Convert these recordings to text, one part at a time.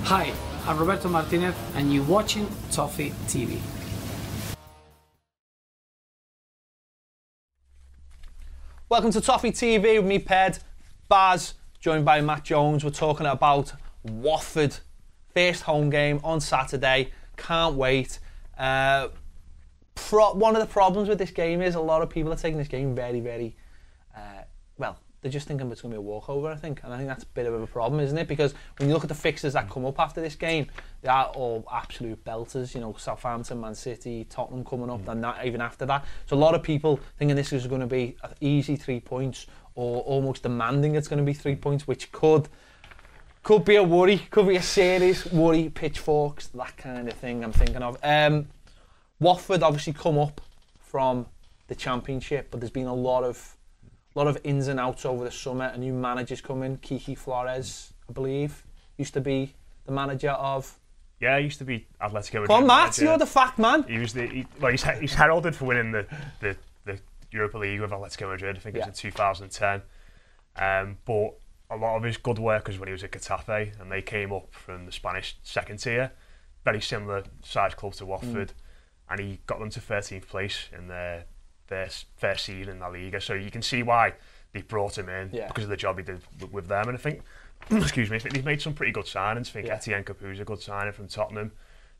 Hi, I'm Roberto Martinez and you're watching Toffee TV. Welcome to Toffee TV with me, Ped, Baz, joined by Matt Jones. We're talking about Watford. First home game on Saturday. Can't wait. One of the problems with this game is a lot of people are taking this game very, well, they're just thinking it's going to be a walkover, I think. And I think that's a bit of a problem, isn't it? Because when you look at the fixtures that come up after this game, they are all absolute belters. You know, Southampton, Man City, Tottenham coming up, and not even after that. So a lot of people thinking this is going to be an easy 3 points, or almost demanding it's going to be 3 points, which could be a worry, could be a serious worry, pitchforks, that kind of thing I'm thinking of. Watford obviously come up from the Championship, but there's been a lot of ins and outs over the summer. A new manager's coming, Kiki Flores, I believe, used to be the manager of... Yeah, he used to be Atletico Madrid. Come on, Matt, you're the fact man. He's heralded for winning the Europa League with Atletico Madrid. I think it was in 2010. But a lot of his good work was when he was at Toffee, and they came up from the Spanish second tier, very similar size club to Watford, and he got them to 13th place in their first season in La Liga. So you can see why they brought him in, because of the job he did with them. And I think, excuse me, I think they've made some pretty good signings. I think Etienne Capoe's a good signing from Tottenham.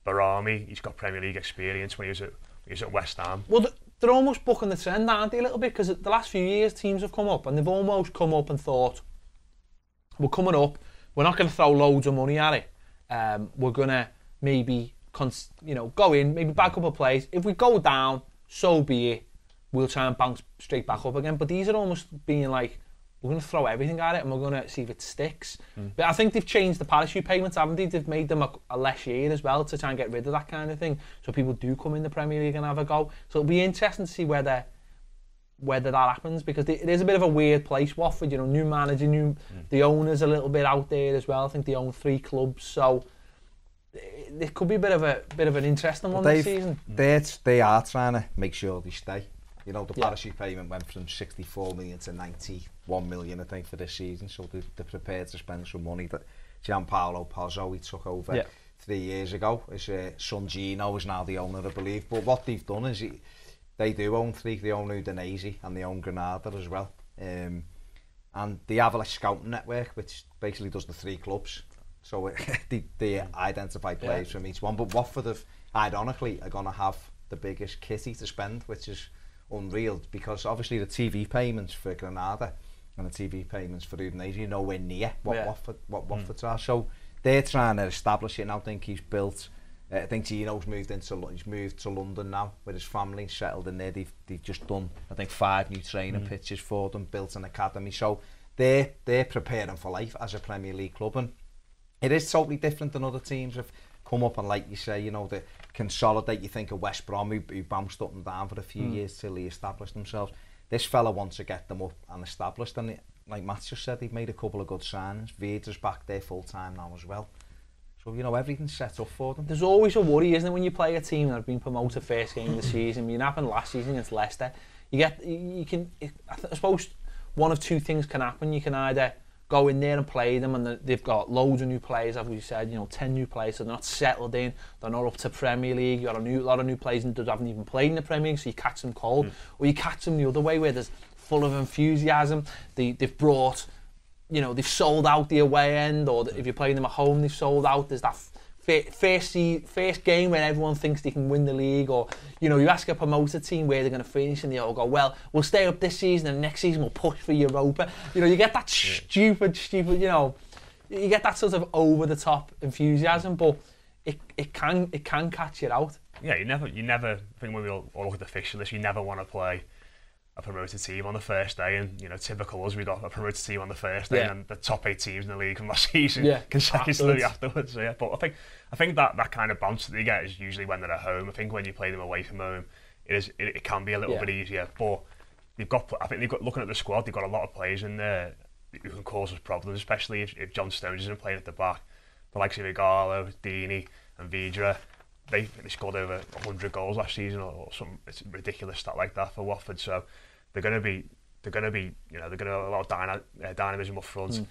Barami, he's got Premier League experience when he was at West Ham. Well, they're almost bucking the trend, aren't they, a little bit? Because the last few years teams have come up and they've almost come up and thought, we're coming up, we're not going to throw loads of money at it. We're going to maybe go in, maybe back up a place. If we go down, so be it. We'll try and bounce straight back up again. But these are almost being like, we're going to throw everything at it and we're going to see if it sticks. But I think they've changed the parachute payments, haven't they? They've made them a less year as well to try and get rid of that kind of thing. So people do come in the Premier League and have a go. So it'll be interesting to see whether that happens, because it is a bit of a weird place, Watford. You know, new manager, the owner's a little bit out there as well. I think they own 3 clubs, so it could be a bit of an interesting one this season. They are trying to make sure they stay. You know, the parachute payment went from 64 million to 91 million, I think, for this season. So they're prepared to spend some money. That Gianpaolo Pozzo, he took over 3 years ago. His son Gino is now the owner, I believe. But what they've done is they do own 3. They own Udinese and they own Granada as well. And they have a scouting network, which basically does the 3 clubs. So they identify players from each one. But Watford, ironically, are going to have the biggest kitty to spend, which is unreal, because obviously the TV payments for Granada and the TV payments for Udinese are nowhere near what Watford's are. So they're trying to establish it now. I think he's built. I think Gino's moved to London now with his family, settled in there. They've just done, I think, 5 new training pitches for them, built an academy. So they're preparing for life as a Premier League club, and it is totally different than other teams have come up and, like you say, you know, they consolidate. You think of West Brom, who bounced up and down for a few years till they established themselves. This fella wants to get them up and established, and like Matt just said, they've made a couple of good signings. Vieira's back there full time now as well. So, you know, everything's set up for them. There's always a worry, isn't it, when you play a team that have been promoted first game of the season. It happened last season against Leicester. I suppose one of 2 things can happen. You can either go in there and play them, and they've got loads of new players, as we said, 10 new players, so they're not settled in, they're not up to Premier League. You've got a lot of new players that haven't even played in the Premier League, so you catch them cold. Or you catch them the other way, where there's full of enthusiasm. They've brought, they've sold out the away end, or if you're playing them at home, they've sold out. There's that first game where everyone thinks they can win the league, or you ask a promoted team where they're going to finish, and they all go, well, we'll stay up this season and next season we'll push for Europa. You get that stupid, you get that sort of over the top enthusiasm, but it can catch you out. Yeah, you never. I think when we all look at the fixture list, you never want to play a promoted team on the first day, and typical us, we got a promoted team on the first day, and the top 8 teams in the league from last season consecutively afterwards. So, but I think that kind of bounce that they get is usually when they're at home. I think when you play them away from home, it can be a little bit easier. But looking at the squad, they've got a lot of players in there who can cause us problems, especially if John Stones isn't playing at the back. The likes of Igalo, Dini, and Vieira. They scored over 100 goals last season, or some ridiculous stat like that for Watford. So they're going to have a lot of dynamism up front.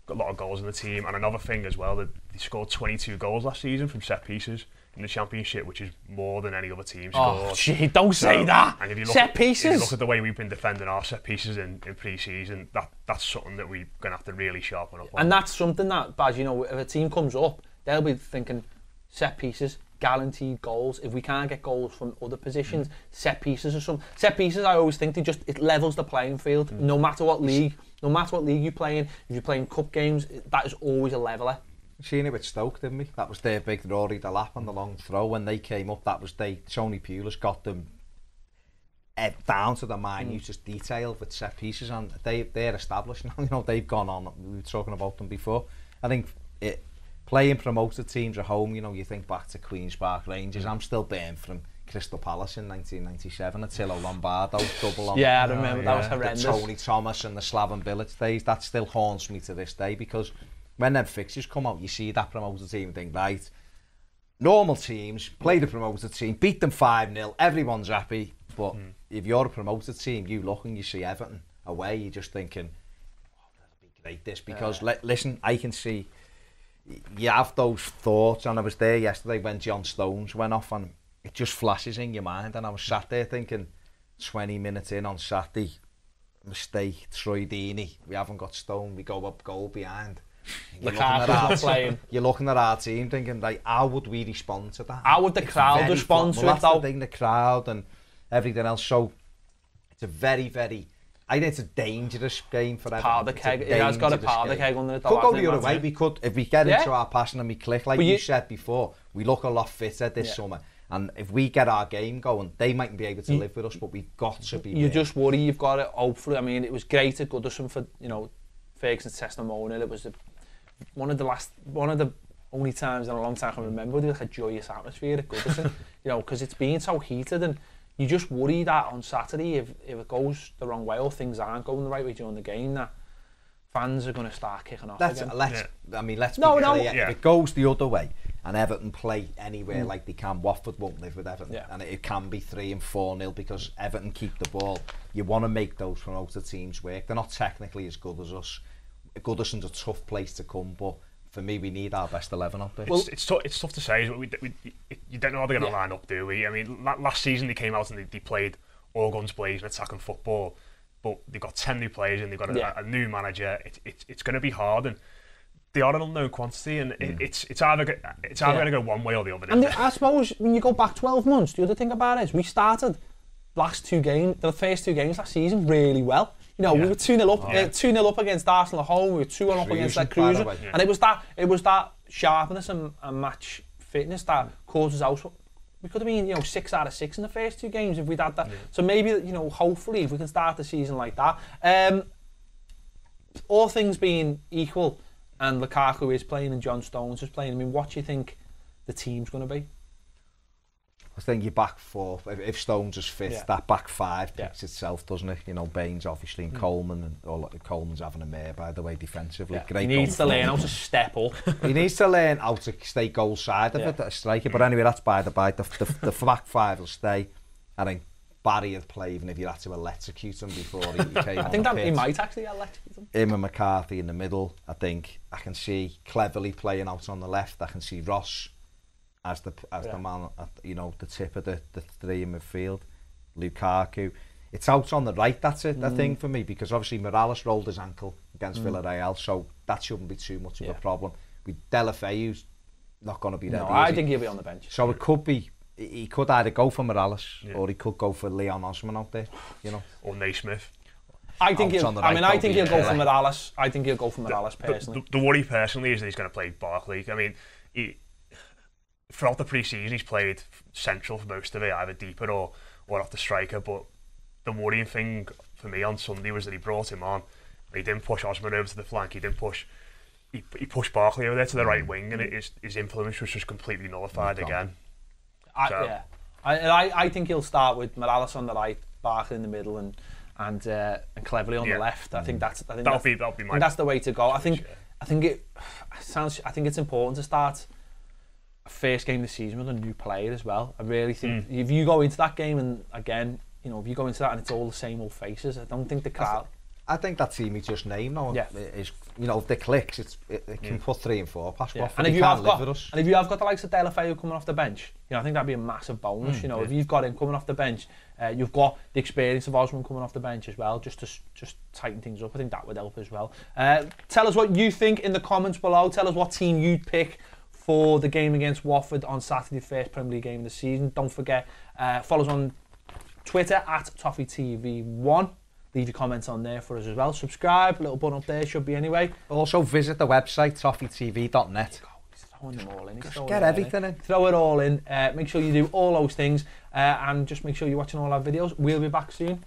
got a lot of goals in the team, and another thing as well, that they scored 22 goals last season from set pieces in the Championship, which is more than any other team scored. Oh, gee, don't say that. And if you Set pieces. If you look at the way we've been defending our set pieces in pre-season, that's something that we're going to have to really sharpen up on. And that's something that, Baz, you know, if a team comes up, they'll be thinking set pieces, guaranteed goals. If we can't get goals from other positions, set pieces or something. Set pieces, I always think it levels the playing field. No matter what league you play in. If you're playing cup games, that is always a leveler. Seen it with Stoke, didn't we? That was their big Rory the lap on the long throw. When they came up, Tony Pulis got them down to the minutest detail with set pieces, and they're established now. You know, they've gone on. We were talking about them before. I think playing promoted teams at home, you know, you think back to Queen's Park Rangers. I'm still burned from Crystal Palace in 1997, Attilo Lombardo double on. Yeah, I remember that was horrendous. The Tony Thomas and the Slaven Bilic days. That still haunts me to this day, because when them fixtures come out, you see that promoted team and think, right, normal teams play the promoted team, beat them 5-0, everyone's happy. But if you're a promoted team, you look and you see Everton away, you're just thinking, oh, that'll be great, this, because listen, I can see you have those thoughts, and I was there yesterday when John Stones went off, and it just flashes in your mind, and I was sat there thinking, 20 minutes in on Saturday, mistake, Troy Deeney, we haven't got Stone, we go up goal behind. You're looking at our team thinking, like, how would we respond to that? How would the crowd respond to it, that's though? The thing, the crowd and everything else. So it's a very, very, I think it's a dangerous game for everyone. Powder keg. It has got a powder keg under it. Could go the other way. We could, if we get into our passion and we click, like you said before, we look a lot fitter this summer. And if we get our game going, they mightn't be able to live with us, but we've got to be. You just worry you've got it. Hopefully, I mean, it was great at Goodison for, you know, Ferguson's testimonial. It was one of the only times in a long time I can remember there was like a joyous atmosphere at Goodison. You know, because it's been so heated, and you just worry that on Saturday, if it goes the wrong way or things aren't going the right way during the game, that fans are going to start kicking off again. Let's be clear. If it goes the other way and Everton play anywhere like they can, Watford won't live with Everton, and it can be 3 and 4-0 because Everton keep the ball. You want to make those promoted teams work. They're not technically as good as us. Goodison's a tough place to come, but for me, we need our best 11 up there. Well, it's tough to say. You don't know how they're going to line up, do we? I mean, last season they came out and they played all guns blazing, attacking football, but they've got 10 new players and they've got a new manager. It's going to be hard, and they are an unknown quantity, and it's either going to go one way or the other. And I suppose when you go back 12 months, the other thing about it is we started the first 2 games last season really well. You know, we were 2-0 up, 2-0 up against Arsenal at home. We were 2-1 up against like Cruiser, and it was that sharpness and match fitness that caused us out. We could have been, you know, 6 out of 6 in the first 2 games if we'd had that. So maybe, you know, hopefully if we can start the season like that. All things being equal, and Lukaku is playing and John Stones is playing, I mean, what do you think the team's going to be? I think your back 4, if Stones is fit, that back 5 picks itself, doesn't it? You know, Baines obviously and Coleman, and Coleman's having a mare, by the way, defensively. Great. He needs to learn how to step up. He needs to learn how to stay goal side of it, a striker. But anyway, that's by the by. The back 5 will stay. I think Barry would play even if you had to electrocute him before he came on. I think that he might actually electrocute him. Him and McCarthy in the middle. I think I can see Cleverly playing out on the left. I can see Ross as the man at, you know, the tip of the 3 in midfield. Lukaku. It's out on the right, that's it, I think, for me, because obviously Morales rolled his ankle against Villarreal, so that shouldn't be too much of a problem. With Delafeu's not going to be ready. No, I think he'll be on the bench. So it could be, he could either go for Morales or he could go for Leon Osman out there, you know. Or Naismith. I think he'll go for Morales. I think he'll go for Morales personally. The worry personally is that he's going to play Barkley. I mean, throughout the pre-season he's played central for most of it, either deeper or off the striker, but the worrying thing for me on Sunday was that he brought him on. He didn't push Osman over to the flank, he pushed Barkley over there to the right wing, and his influence was just completely nullified again. I think he'll start with Morales on the right, Barkley in the middle, and Cleverly on the left. I think that's the way to go. I think it's important to start first game of the season with a new player as well. I really think if you go into that game and again, you know, if you go into that and it's all the same old faces, I don't think the crowd. I think that team he just named now is, you know, if they clicks, it can put 3 and 4 past Watford. And if you have got the likes of Delafeu coming off the bench, you know, I think that'd be a massive bonus. You know, if you've got him coming off the bench, you've got the experience of Osman coming off the bench as well, just to tighten things up. I think that would help as well. Tell us what you think in the comments below. Tell us what team you'd pick for the game against Watford on Saturday, first Premier League game of the season. Don't forget, follow us on Twitter at ToffeeTV1. Leave your comments on there for us as well. Subscribe, little button up there, should be anyway. Also visit the website, toffeetv.net. He's throwing them all in. Just get everything in. Throw it all in. Make sure you do all those things and just make sure you're watching all our videos. We'll be back soon.